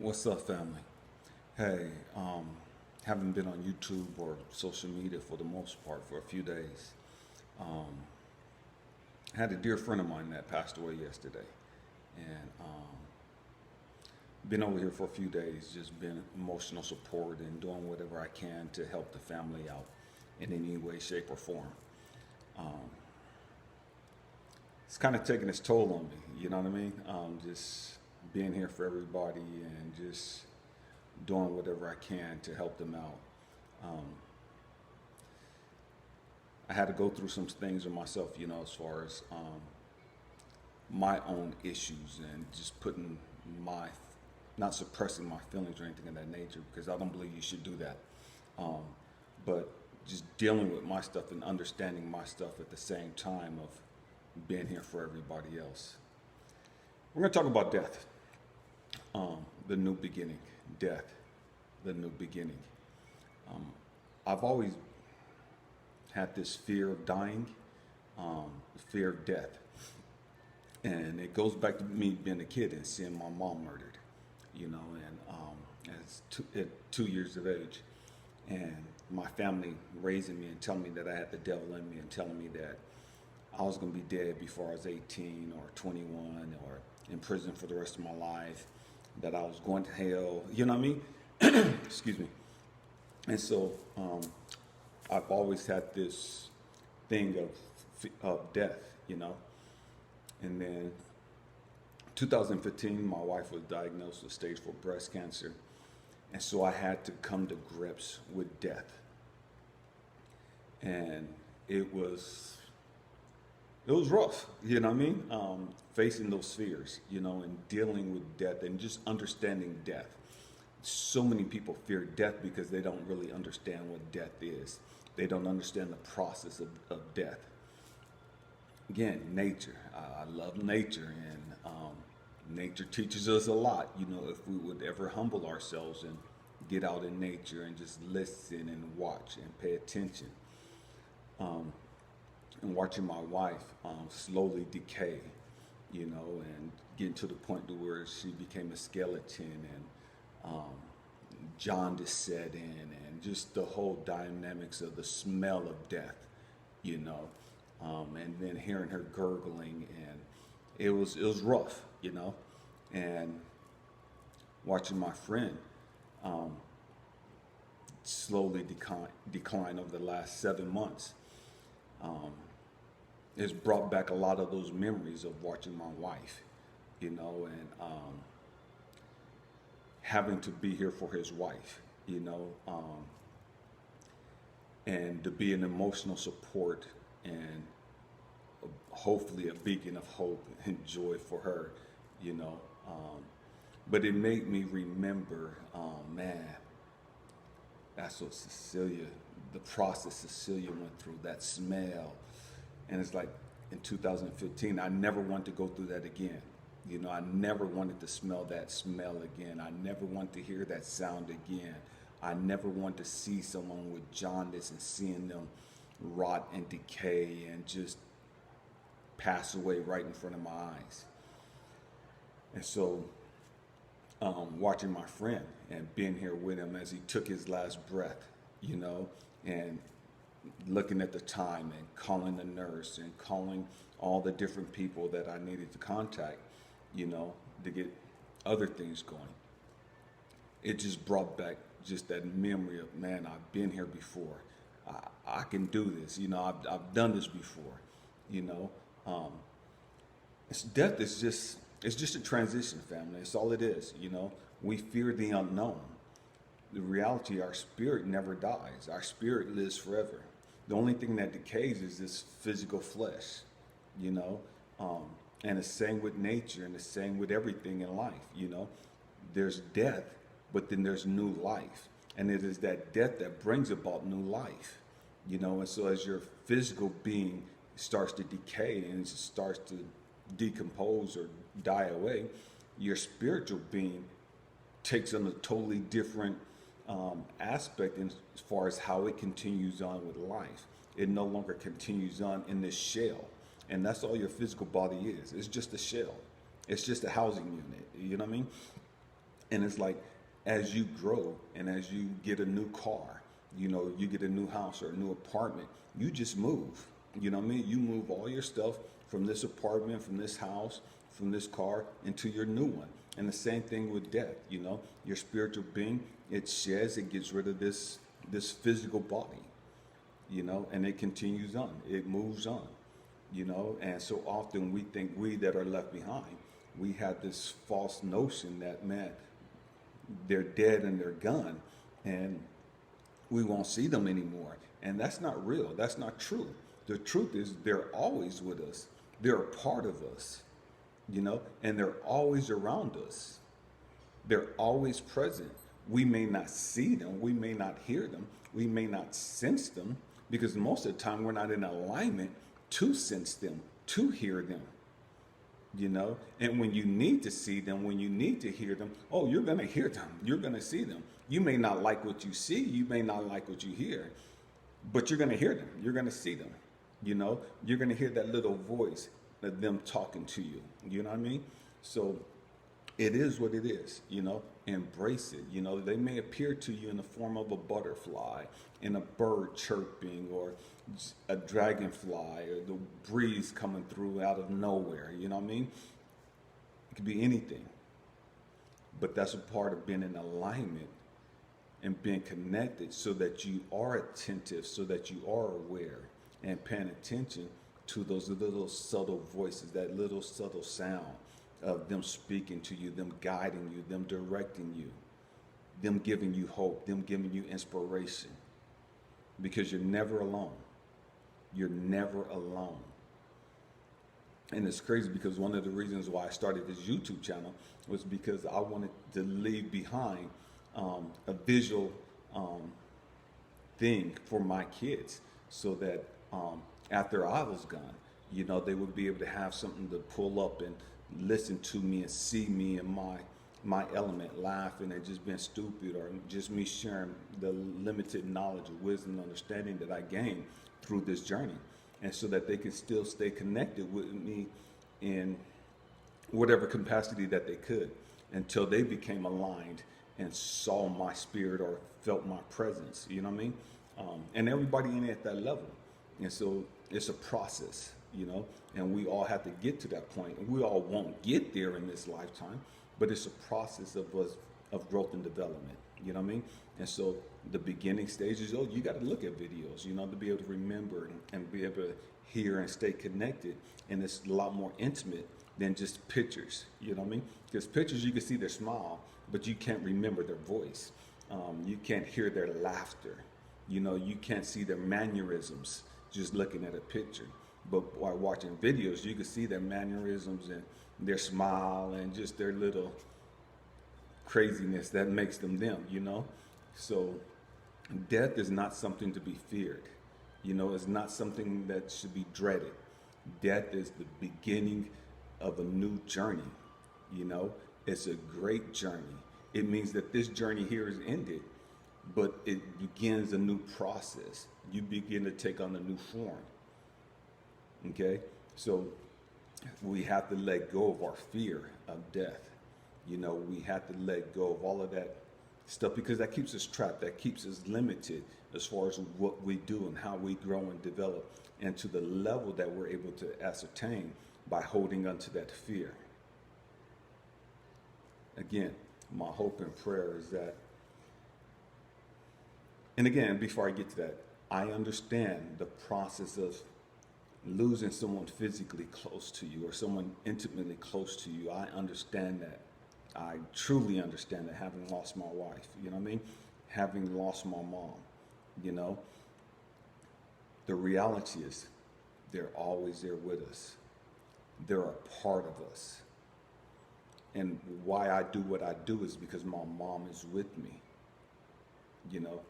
What's up, family? Hey, haven't been on YouTube or social media for the most part for a few days. Um, had a dear friend of mine that passed away yesterday, and been over here for a few days, just been emotional support and doing whatever I can to help the family out in any way, shape, or form. Um, it's kind of taking its toll on me, you know what I mean? Just being here for everybody and just doing whatever I can to help them out. Um, I had to go through some things with myself, as far as my own issues and just putting my, not suppressing my feelings or anything of that nature, because I don't believe you should do that. Um, but just dealing with my stuff and understanding my stuff at the same time of being here for everybody else. We're going to talk about death, the new beginning, death, the new beginning. Um, I've always had this fear of dying, fear of death. And it goes back to me being a kid and seeing my mom murdered, and at 2 years of age. And my family raising me and telling me that I had the devil in me and telling me that I was going to be dead before I was 18 or 21 or in prison for the rest of my life, that I was going to hell, you know what I mean? Excuse me. And so I've always had this thing of death, And then 2015, my wife was diagnosed with stage 4 breast cancer. And so I had to come to grips with death. And it was rough, you know what I mean? Facing those fears, and dealing with death and just understanding death. So many people fear death because they don't really understand what death is. They don't understand the process of death. Again, nature. I love nature, and nature teaches us a lot. If we would ever humble ourselves and get out in nature and just listen and watch and pay attention. And watching my wife slowly decay, and getting to the point to where she became a skeleton and jaundice set in, and just the whole dynamics of the smell of death, and then hearing her gurgling, and it was rough, and watching my friend slowly decline over the last 7 months. It's brought back a lot of those memories of watching my wife, and having to be here for his wife, and to be an emotional support and hopefully a beacon of hope and joy for her, But it made me remember, man, that's what the process Cecilia went through, that smell. And it's like in 2015, I never wanted to go through that again. I never wanted to smell that smell again. I never wanted to hear that sound again. I never wanted to see someone with jaundice and seeing them rot and decay and just pass away right in front of my eyes. And so watching my friend and being here with him as he took his last breath, and looking at the time and calling the nurse and calling all the different people that I needed to contact, to get other things going. It just brought back just that memory of, man, I've been here before. I can do this. I've done this before. Death is just a transition, family. It's all it is. We fear the unknown. The reality, our spirit never dies. Our spirit lives forever. The only thing that decays is this physical flesh, and the same with nature and the same with everything in life, There's death, but then there's new life. And it is that death that brings about new life, And so as your physical being starts to decay and starts to decompose or die away, your spiritual being takes on a totally different aspect as far as how it continues on with life. It no longer continues on in this shell. And that's all your physical body is. It's just a shell. It's just a housing unit. You know what I mean? And it's like, as you grow and as you get a new car, you get a new house or a new apartment, you just move. You know what I mean? You move all your stuff from this apartment, from this house, from this car into your new one. And the same thing with death, your spiritual being, it sheds, it gets rid of this physical body, and it continues on, it moves on, and so often we think we that are left behind, we have this false notion that, man, they're dead and they're gone and we won't see them anymore. And that's not real. That's not true. The truth is they're always with us. They're a part of us, and they're always around us. They're always present. We may not see them. We may not hear them. We may not sense them because most of the time we're not in alignment to sense them, to hear them. And when you need to see them, when you need to hear them, you're going to hear them. You're going to see them. You may not like what you see. You may not like what you hear, but you're going to hear them. You're going to see them. You're going to hear that little voice of them talking to you. You know what I mean? So it is what it is, embrace it. They may appear to you in the form of a butterfly, in a bird chirping, or a dragonfly, or the breeze coming through out of nowhere. You know what I mean? It could be anything. But that's a part of being in alignment and being connected so that you are attentive, so that you are aware and paying attention to those little subtle voices, that little subtle sound of them speaking to you, them guiding you, them directing you, them giving you hope, them giving you inspiration. Because you're never alone. You're never alone. And it's crazy because one of the reasons why I started this YouTube channel was because I wanted to leave behind a visual thing for my kids so that after I was gone, they would be able to have something to pull up and listen to me and see me in my element, laughing and just being stupid, or just me sharing the limited knowledge, wisdom, and understanding that I gained through this journey, and so that they can still stay connected with me in whatever capacity that they could until they became aligned and saw my spirit or felt my presence. You know what I mean? And everybody ain't at that level, and so it's a process, and we all have to get to that point. And we all won't get there in this lifetime, but it's a process of growth and development. You know what I mean? And so the beginning stages, you got to look at videos, to be able to remember and be able to hear and stay connected. And it's a lot more intimate than just pictures. You know what I mean? Because pictures, you can see their smile, but you can't remember their voice. You can't hear their laughter. You can't see their mannerisms just looking at a picture. But while watching videos, you can see their mannerisms and their smile and just their little craziness that makes them them, So death is not something to be feared. It's not something that should be dreaded. Death is the beginning of a new journey. It's a great journey. It means that this journey here is ended, but it begins a new process. You begin to take on a new form. Okay? So we have to let go of our fear of death. We have to let go of all of that stuff because that keeps us trapped. That keeps us limited as far as what we do and how we grow and develop, and to the level that we're able to ascertain by holding on to that fear. Again, my hope and prayer is that, and again, before I get to that, I understand the process of losing someone physically close to you or someone intimately close to you. I understand that. I truly understand that, having lost my wife, you know what I mean? Having lost my mom, The reality is they're always there with us. They're a part of us. And why I do what I do is because my mom is with me.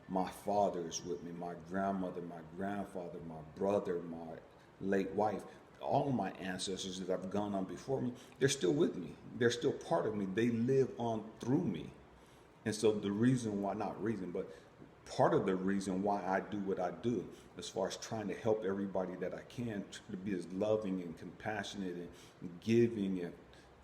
My father is with me, my grandmother, my grandfather, my brother, my late wife, all of my ancestors that have gone on before me, they're still with me. They're still part of me. They live on through me. And so the reason why, not reason, but part of the reason why I do what I do, as far as trying to help everybody that I can, to be as loving and compassionate and giving and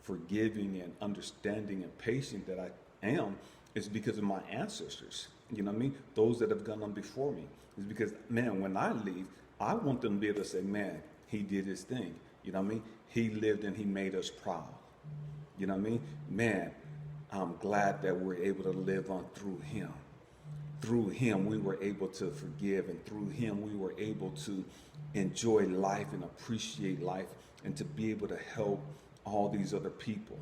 forgiving and understanding and patient that I am is because of my ancestors. You know what I mean? Those that have gone on before me. It's because, man, when I leave, I want them to be able to say, man, he did his thing. You know what I mean? He lived and he made us proud. You know what I mean? Man, I'm glad that we're able to live on through him. Through him, we were able to forgive, and through him, we were able to enjoy life and appreciate life and to be able to help all these other people.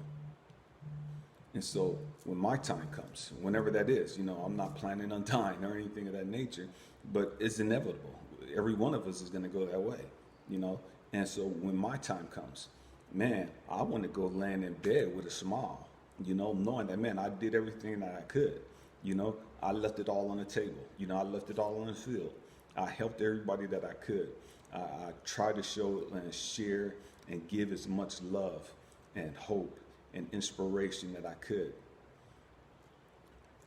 And so when my time comes, whenever that is, you know, I'm not planning on dying or anything of that nature, but it's inevitable. Every one of us is going to go that way, you know. And so when my time comes, man, I want to go land in bed with a smile, you know, knowing that, man, I did everything that I could. You know, I left it all on the table. You know, I left it all on the field. I helped everybody that I could. I tried to show and share and give as much love and hope and inspiration that I could.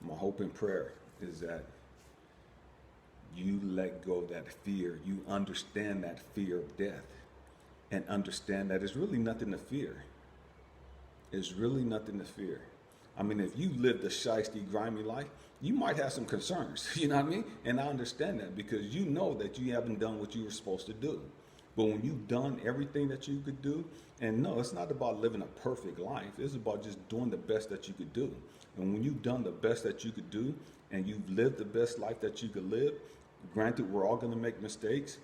My hope and prayer is that you let go of that fear. You understand that fear of death and understand that it's really nothing to fear. It's really nothing to fear. I mean, if you lived a shiesty, grimy life, you might have some concerns, you know what I mean? And I understand that because you know that you haven't done what you were supposed to do. But when you've done everything that you could do, and no, it's not about living a perfect life. It's about just doing the best that you could do. And when you've done the best that you could do, and you've lived the best life that you could live, granted, we're all going to make mistakes.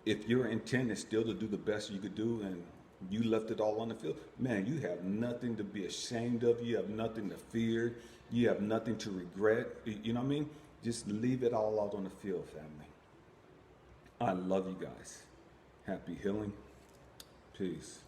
If your intent is still to do the best you could do and you left it all on the field, man, you have nothing to be ashamed of. You have nothing to fear. You have nothing to regret. You know what I mean? Just leave it all out on the field, family. I love you guys. Happy healing. Peace.